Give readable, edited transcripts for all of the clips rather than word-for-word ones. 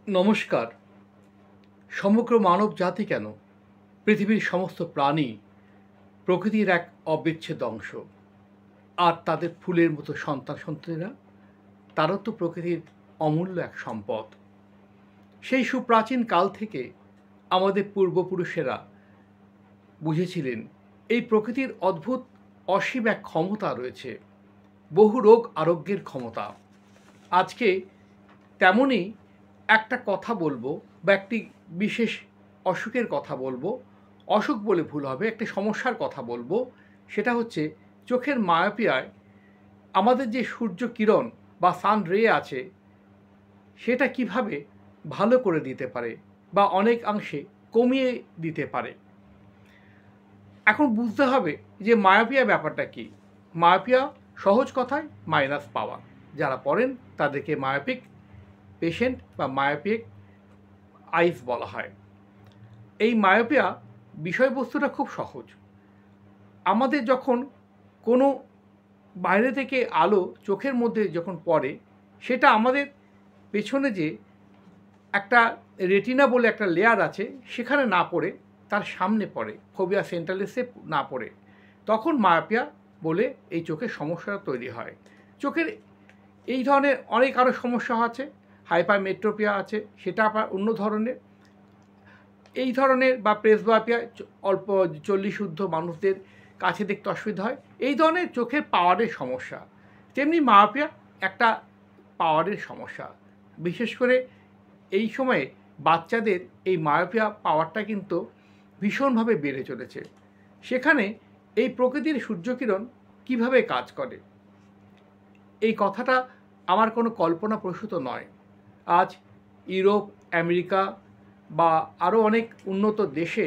নমস্কার। সমগ্র মানব জাতি কেন, পৃথিবীর সমস্ত প্রাণী প্রকৃতির এক অবিচ্ছেদ্য অংশ। আর তাদের ফুলের মতো সন্তান-সন্ততিরা, তারাও তো প্রকৃতির অমূল্য এক সম্পদ। সেই সুপ্রাচীন কাল থেকে আমাদের পূর্বপুরুষেরা বুঝেছিলেন এই প্রকৃতির অদ্ভুত অসীম এক ক্ষমতা রয়েছে, বহু রোগ আরোগ্যের ক্ষমতা। আজকে তেমনই একটা কথা বলবো বা একটি বিশেষ অসুখের কথা বলবো। অসুখ বলে ভুল হবে, একটি সমস্যার কথা বলবো। সেটা হচ্ছে চোখের মায়োপিয়ায় আমাদের যে সূর্য কিরণ বা সান রে আছে, সেটা কিভাবে ভালো করে দিতে পারে বা অনেকাংশে কমিয়ে দিতে পারে। এখন বুঝতে হবে যে মায়োপিয়া ব্যাপারটা কি। মায়োপিয়া সহজ কথায় মাইনাস পাওয়ার। যারা পড়েন তাদেরকে মায়োপিক পেশেন্ট বা মায়োপিক আইস বলা হয়। এই মায়োপিয়া বিষয়বস্তুটা খুব সহজ। আমাদের যখন কোনো বাইরে থেকে আলো চোখের মধ্যে যখন পড়ে, সেটা আমাদের পেছনে যে একটা রেটিনা বলে একটা লেয়ার আছে, সেখানে না পড়ে তার সামনে পড়ে, ফোভিয়া সেন্ট্রালিসে না পড়ে, তখন মায়োপিয়া বলে এই চোখের সমস্যা তৈরি হয়। চোখের এই ধরনের অনেক আরও সমস্যা আছে। হাইপারমেট্রোপিয়া আছে, সেটা আবার অন্য ধরনের। এই ধরনের বা প্রেসবায়োপিয়া অল্প 40 ঊর্ধ্ব মানুষদের কাছে দেখতে অসুবিধা হয়। এই ধরনের চোখের পাওয়ারের সমস্যা। তেমনি মায়োপিয়া একটা পাওয়ারের সমস্যা। বিশেষ করে এই সময়ে বাচ্চাদের এই মায়োপিয়া পাওয়ারটা কিন্তু ভীষণভাবে বেড়ে চলেছে। সেখানে এই প্রকৃতির সূর্যকিরণ কিভাবে কাজ করে, এই কথাটা আমার কোনো কল্পনাপ্রসূত নয়। আজ ইউরোপ, আমেরিকা বা আরও অনেক উন্নত দেশে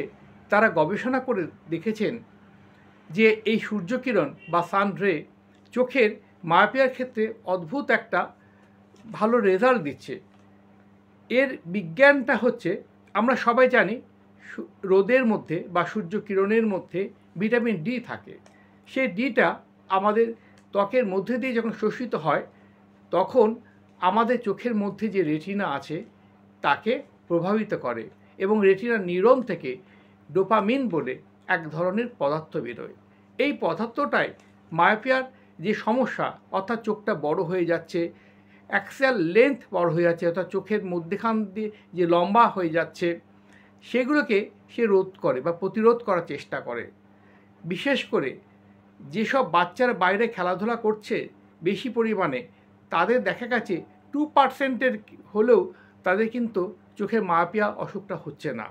তারা গবেষণা করে দেখেছেন যে এই সূর্যকিরণ বা সান রে চোখের মায়োপিয়ার ক্ষেত্রে অদ্ভুত একটা ভালো রেজাল্ট দিচ্ছে। এর বিজ্ঞানটা হচ্ছে, আমরা সবাই জানি রোদের মধ্যে বা সূর্যকিরণের মধ্যে ভিটামিন ডি থাকে। সেই ডিটা আমাদের ত্বকের মধ্যে দিয়ে যখন শোষিত হয়, তখন আমাদের চোখের মধ্যে যে রেটিনা আছে তাকে প্রভাবিত করে এবং রেটিনার নিউরন থেকে ডোপামিন বলে এক ধরনের পদার্থ বেরোয়। এই পদার্থটাই মায়োপিয়ার যে সমস্যা, অর্থাৎ চোখটা বড় হয়ে যাচ্ছে, অ্যাক্সিয়াল লেন্থ বড় হয়ে যাচ্ছে, অর্থাৎ চোখের মধ্যেখান দিয়ে যে লম্বা হয়ে যাচ্ছে, সেগুলোকে সে রোধ করে বা প্রতিরোধ করার চেষ্টা করে। বিশেষ করে যেসব বাচ্চারা বাইরে খেলাধুলা করছে বেশি পরিমাণে, তাদের দেখা গেছে 2% হলেও তাদের কিন্তু চোখের মায়োপিয়া অসুখটা হচ্ছে না।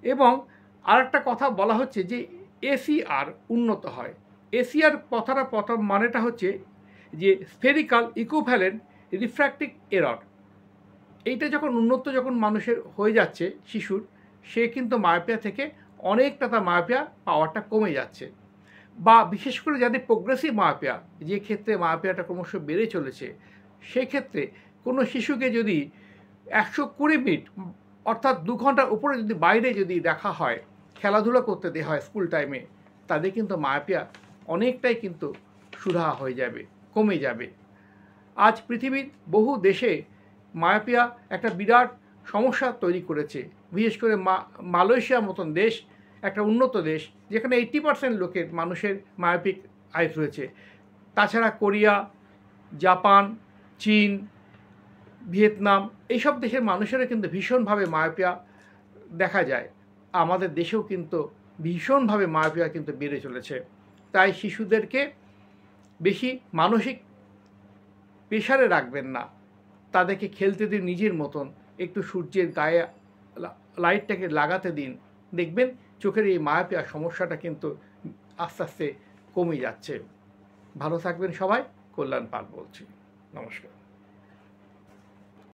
এবং আর একটা কথা বলা হচ্ছে যে এসিআর উন্নত হয়। এসিআর কথাটা মানেটা হচ্ছে যে স্ফেরিক্যাল ইকুইভ্যালেন্ট রিফ্র্যাক্টিভ এরর। এইটা যখন উন্নত যখন মানুষের হয়ে যাচ্ছে শিশুর, সে কিন্তু মায়োপিয়া থেকে অনেকটা তার মায়োপিয়া পাওয়ারটা কমে যাচ্ছে। বা বিশেষ করে যাদের প্রোগ্রেসিভ মায়োপিয়া, যে ক্ষেত্রে মায়োপিয়াটা ক্রমশ বেড়ে চলেছে, সেক্ষেত্রে কোনো শিশুকে যদি 120 মিনিট অর্থাৎ 2 ঘন্টার উপরে যদি বাইরে যদি দেখা হয়, খেলাধুলা করতে দেওয়া হয় স্কুল টাইমে, তাদের কিন্তু মায়োপিয়া অনেকটাই কিন্তু সুরাহা হয়ে যাবে, কমে যাবে। আজ পৃথিবীর বহু দেশে মায়োপিয়া একটা বিরাট সমস্যা তৈরি করেছে। বিশেষ করে মালয়েশিয়ার মতন দেশ, একটা উন্নত দেশ, যেখানে 80% লোকের মানুষের মায়োপিক আইস রয়েছে। তাছাড়া কোরিয়া, জাপান, চীন, ভিয়েতনাম, এইসব দেশের মানুষেরা কিন্তু ভীষণভাবে মায়োপিয়া দেখা যায়। আমাদের দেশেও কিন্তু ভীষণভাবে মায়োপিয়া কিন্তু বেড়ে চলেছে। তাই শিশুদেরকে বেশি মানসিক প্রেশারে রাখবেন না, তাদেরকে খেলতে দিন নিজের মতন, একটু সূর্যের গায়ে লাইটটাকে লাগাতে দিন। দেখবেন চোখের এই মায়োপিয়া সমস্যাটা কিন্তু আস্তে আস্তে কমে যাচ্ছে। ভালো থাকবেন সবাই। কল্যাণ পাল বলছি। নমস্কার।